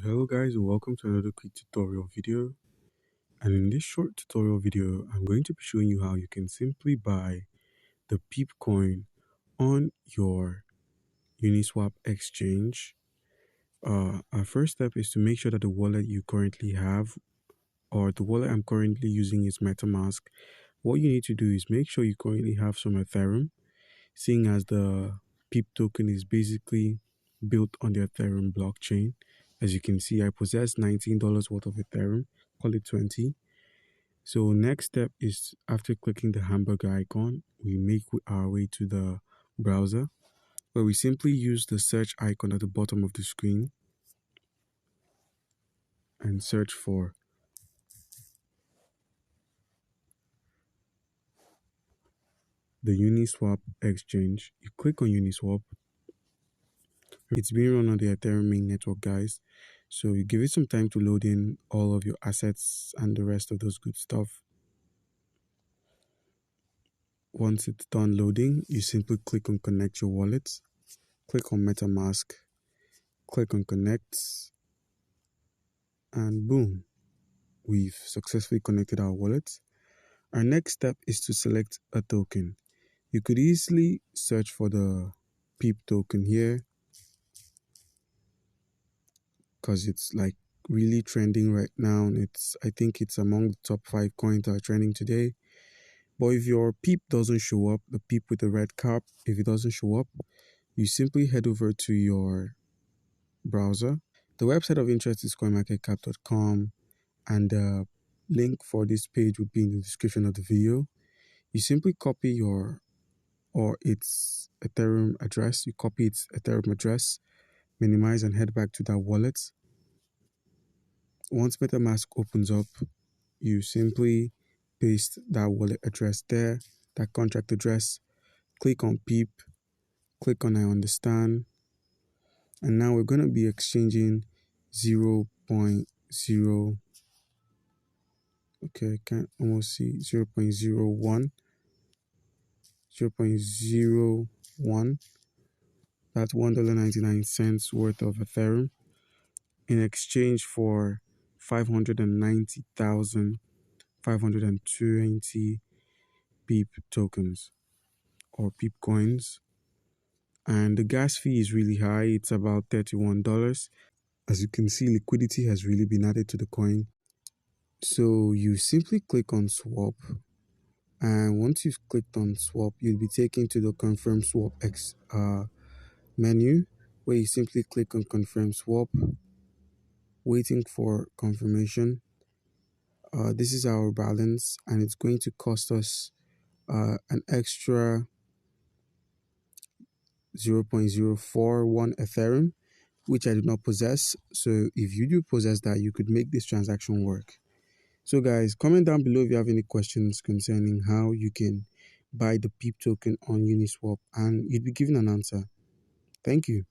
Hello guys, and welcome to another quick tutorial video. And in this short tutorial video, I'm going to be showing you how you can simply buy the PEPE Coin on your Uniswap exchange. Our first step is to make sure that the wallet you currently have, or the wallet I'm currently using, is MetaMask. What you need to do is make sure you currently have some Ethereum, seeing as the PEPE token is basically built on the Ethereum blockchain. As you can see, I possess $19 worth of Ethereum, call it 20. So next step is, after clicking the hamburger icon, we make our way to the browser, where we simply use the search icon at the bottom of the screen and search for the Uniswap exchange. You click on Uniswap. It's being run on the Ethereum main network, guys. So you give it some time to load in all of your assets and the rest of those good stuff. Once it's done loading, you simply click on connect your wallet, click on MetaMask, click on connect, and boom, we've successfully connected our wallet. Our next step is to select a token. You could easily search for the PEPE token here, because it's like really trending right now. And I think it's among the top 5 coins that are trending today. But if your PEPE doesn't show up, the PEPE with the red cap, if it doesn't show up, you simply head over to your browser. The website of interest is coinmarketcap.com, and the link for this page would be in the description of the video. You simply copy its Ethereum address. You copy its Ethereum address, minimize, and head back to that wallet. Once MetaMask opens up, you simply paste that wallet address there, that contract address, click on PEPE, click on I understand, and now we're going to be exchanging 0.0, okay, I can't almost see, 0.01, that's $1.99 worth of Ethereum in exchange for 590,520 PEPE tokens or PEPE coins. And the gas fee is really high. It's about $31. As you can see, liquidity has really been added to the coin. So you simply click on swap, and once you've clicked on swap, you'll be taken to the confirm swap menu, where you simply click on confirm swap, waiting for confirmation. This is our balance, and it's going to cost us an extra 0.041 Ethereum, which I do not possess. So if you do possess that, you could make this transaction work. So guys, comment down below if you have any questions concerning how you can buy the PEPE token on Uniswap, and you'd be given an answer. Thank you.